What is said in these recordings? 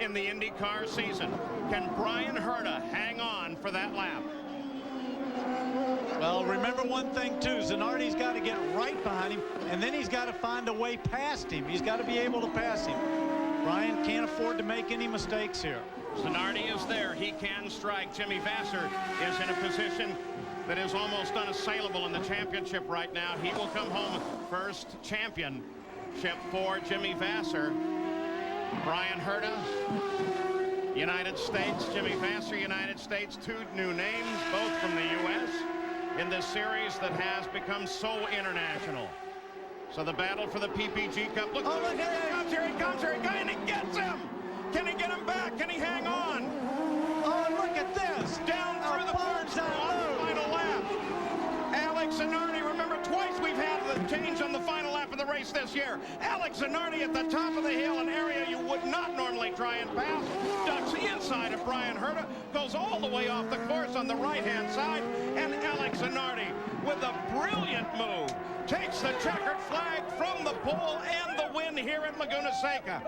in the IndyCar season. Can Brian Herta hang on for that lap? Well, remember one thing too, Zanardi's got to get right behind him, and then he's got to find a way past him. He's got to be able to pass him. Brian can't afford to make any mistakes here. Zanardi is there. He can strike. Jimmy Vasser is in a position that is almost unassailable in the championship right now. He will come home first championship for Jimmy Vasser. Brian Herta, United States. Jimmy Vasser, United States. Two new names, both from the U.S. in this series that has become so international. So the battle for the PPG Cup. Look, look, here he comes, here he comes, here he comes, and he gets him! Can he get him back? Can he hang on? Oh, look at this! Down through the parts on the final lap. Alex Zanardi, remember twice we've had the change on the final lap of the race this year. Alex Zanardi at the top of the hill, an area you would not normally try and pass. Ducks the inside of Brian Herta, goes all the way off the course on the right-hand side, and Alex Zanardi, with a brilliant move, takes the checkered flag from the pole and the win here at Laguna Seca.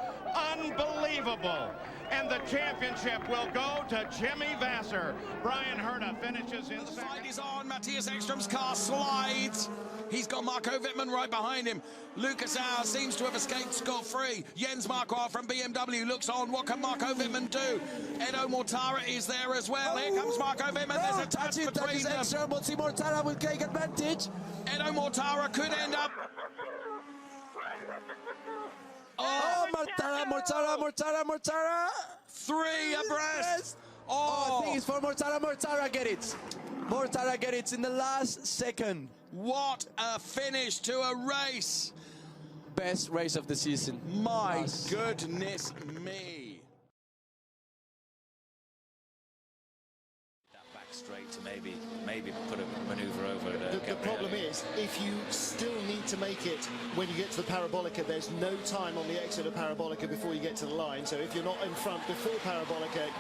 Unbelievable. And the championship will go to Jimmy Vasser. Brian Herta finishes in second. The fight is on. Matthias Ekstrom's car slides. He's got Marco Wittmann right behind him. Lucas Auer seems to have escaped scot-free. Jens Marquardt from BMW looks on. What can Marco Wittmann do? Edo Mortara is there as well. Here comes Marco Wittmann. There's a touch between them. Monty Mortara will take advantage. Edo Mortara could end up... Oh, Mortara. Three abreast. Oh, I think it's for Mortara. Mortara get it. Mortara get it in the last second. What a finish to a race. Best race of the season. My goodness me. That back straight to maybe put a maneuver over The problem is, if you still need to make it when you get to the Parabolica, there's no time on the exit of Parabolica before you get to the line. So if you're not in front before Parabolica,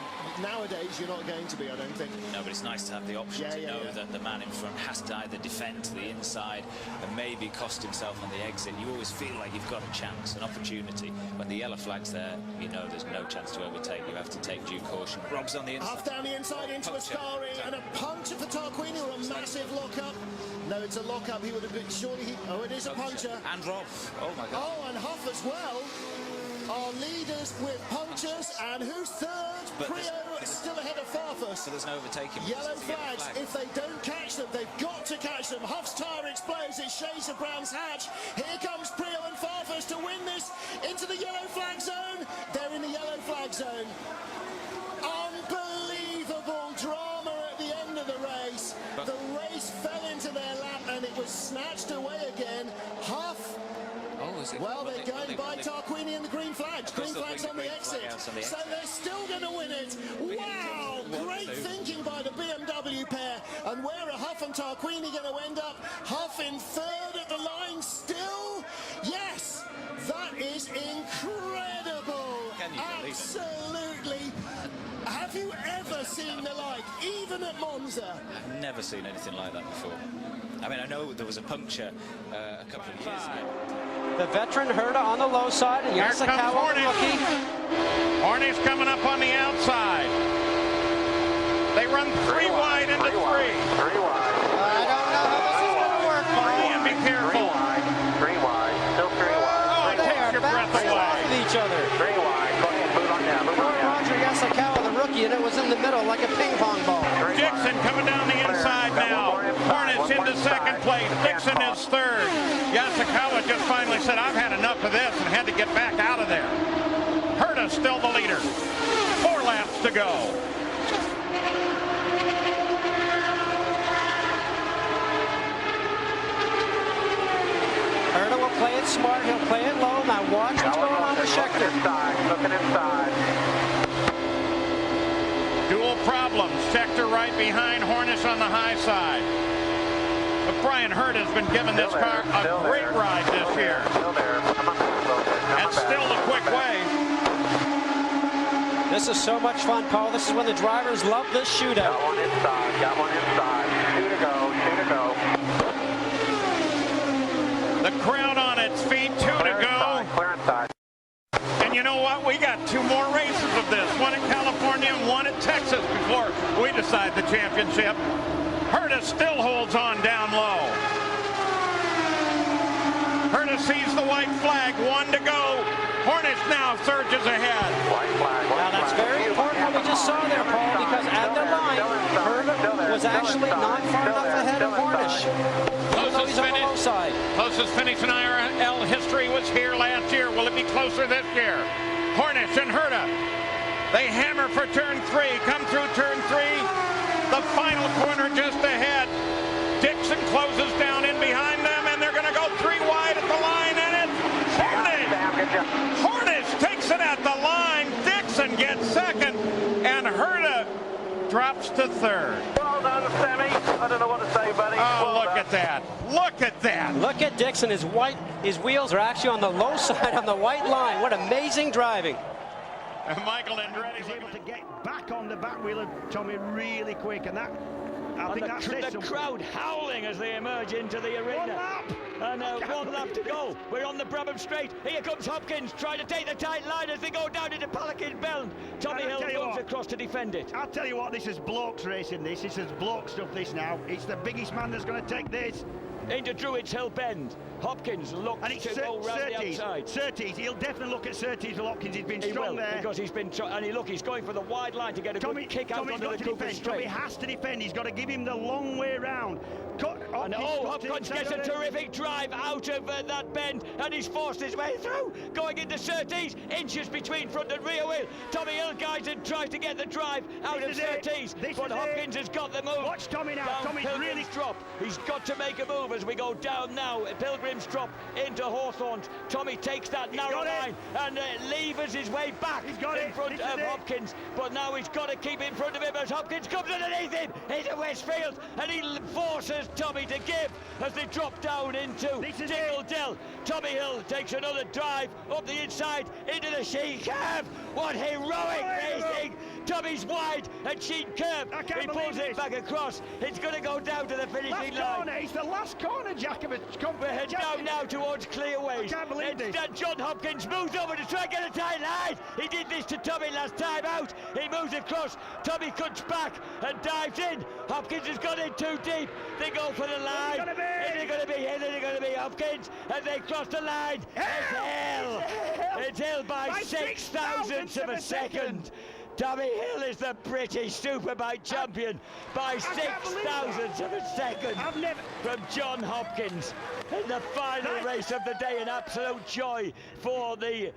nowadays you're not going to be, I don't think. No, but it's nice to have the option to know that the man in front has to either defend to the inside and maybe cost himself on the exit. You always feel like you've got a chance, an opportunity. When the yellow flag's there, you know there's no chance to overtake. You have to take due caution. Rob's on the inside. Half down the inside into Ascari, and a puncture for Tarquini, or a massive lock-up. No, it's a lock-up. He would have been, surely oh, it is a puncture. And Rob. Oh, my God. Oh, and Huff as well. Our leaders with punctures, and who's third? Prio still ahead of Farfus. So there's no overtaking. Yellow flags. If they don't catch them, they've got to catch them. Huff's tyre explodes. It shades of Brown's hatch. Here comes Prio and Farfus to win this into the yellow flag zone. They're in the yellow flag zone. Unbelievable drama at the end of the race. The race fell into their lap and it was snatched away again. Huff. Oh, is it? Well, they're going by Tarquini and the green flags. Green flags on the exit. So they're still going to win it. Wow! Great thinking by the BMW pair. And where are Huff and Tarquini going to end up? Huff in third at the line still? Yes! That is incredible. Absolutely. Have you ever seen the like, even at Monza? I've never seen anything like that before. I mean, I know there was a puncture a couple of years ago. The veteran Herta on the low side, and Yasukawa, the rookie. Hornish coming up on the outside. They run three wide into three. Three wide. I don't know how this is going to work, Paul. And be careful. Three wide. Still three wide. Oh, They take are your breath bouncing away. off of each other. Three wide. Go ahead. Move on down. Move on down. Roger Yasukawa, the rookie, and it was in the middle like a ping pong ball. Dixon coming down the inside now. Hornish into second place. Dixon is third. Yasukawa just finally said, I've had enough of this, and had to get back out of there. Herta still the leader. 4 laps to go. Herta will play it smart. He'll play it low. Now watch what's going on with Scheckter. Looking inside. Dual problems. Scheckter right behind Hornish on the high side. But Brian Herta has been given this car a great ride this year. Still there. And still the quick way. This is so much fun, Paul. This is when the drivers love this shootout. Got one inside. Got one inside. Two to go. Two to go. The crowd on its feet. 2 to go. Clear inside. And you know what? We got 2 more races of this. One at California and one at Texas before we decide the championship. Herta still holds on down low. Herta sees the white flag, 1 to go. Hornish now surges ahead. White flag. Now that's very important what we just saw there, Paul, because at the line, Herta was actually not far enough ahead of Hornish. Closest On the low side. Closest finish in IRL history was here last year. Will it be closer this year? Hornish and Herta. They hammer for turn 3. Come through turn 3. The final corner just ahead. Dixon closes down in behind them, and they're going to go 3 wide at the line, and it's Hornish. Hornish takes it at the line. Dixon gets second, and Herta drops to third. Well done, Sammy. I don't know what to say, buddy. Oh, look at that. Look at that. Look at Dixon. His wheels are actually on the low side on the white line. What amazing driving. Michael Andretti is able to get back on the back wheel of Tommy really quick, and that I think that says the crowd howling as they emerge into the arena. 1 lap. And 1 lap to go. We're on the Brabham Straight. Here comes Hopkins trying to take the tight line as they go down into Pelican Bend. Tommy Hill moves across to defend it. I'll tell you what, this is blokes racing this. This is bloke stuff this now. It's the biggest man that's going to take this. Into Druids Hill Bend. Hopkins looks to go round the outside. Surtees, he'll definitely look at Surtees. Hopkins, he's been strong there. Because he's been, he's going for the wide line to get a good kick out onto the Cooper Straight. Tommy has to defend. He's got to give him the long way round. Hopkins gets a terrific drive out of that bend, and he's forced his way through, going into Surtees, inches between front and rear wheel. Tommy Hill guides and tries to get the drive out of Surtees, but Hopkins has got the move. Watch Tommy now. Tommy's really drop. He's got to make a move as we go down now. Pilgrim's drop into Hawthorns. Tommy takes that narrow line and levers his way back in front of Hopkins, but now he's got to keep in front of him as Hopkins comes underneath him into Westfield, and he forces Tommy to give as they drop down into Dingle Dell. Tommy Hill takes another drive up the inside into the Sheen Curve. What heroic racing! Tommy's wide and Sheen Curve. He pulls it back across. It's going to go down to the finishing line. It's the last corner, Jack. We're heading down now towards Clearways. I can't believe this. John Hopkins moves over to try and get a tight line. He did this to Tommy last time out. He moves across. Tommy cuts back and dives in. Hopkins has gone in too deep. They go for the line. Is it going to be him? Is it going to be Hopkins? And they cross the line. It's Hill. It's Hill by 6 thousandths of a second. Tommy Hill is the British Superbike champion by 6 thousandths of a second from John Hopkins in the final race of the day. An absolute joy for the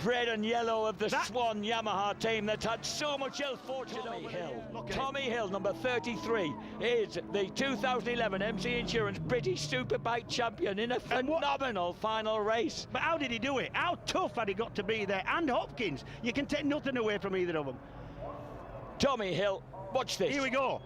red and yellow of the Swan Yamaha team that's had so much ill fortune. Tommy Hill, number 33, is the 2011 MC Insurance British Superbike champion in a phenomenal final race. But how did he do it? How tough had he got to be there? And Hopkins, you can take nothing away from either of them. Tommy Hill, watch this. Here we go.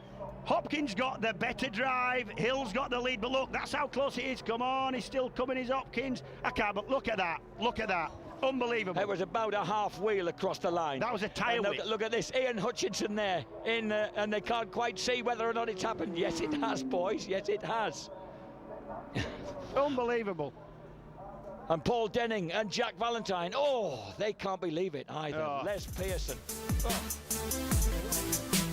Hopkins got the better drive. Hill's got the lead, but look, that's how close it is. Come on, he's still coming, is Hopkins. I can't, but look at that. Look at that. Unbelievable. It was about a half wheel across the line. That was a tyre wheel. Look at this, Ian Hutchinson there, and they can't quite see whether or not it's happened. Yes, it has, boys. Yes, it has. Unbelievable. And Paul Denning and Jack Valentine, oh, they can't believe it either. Les Pearson. Oh.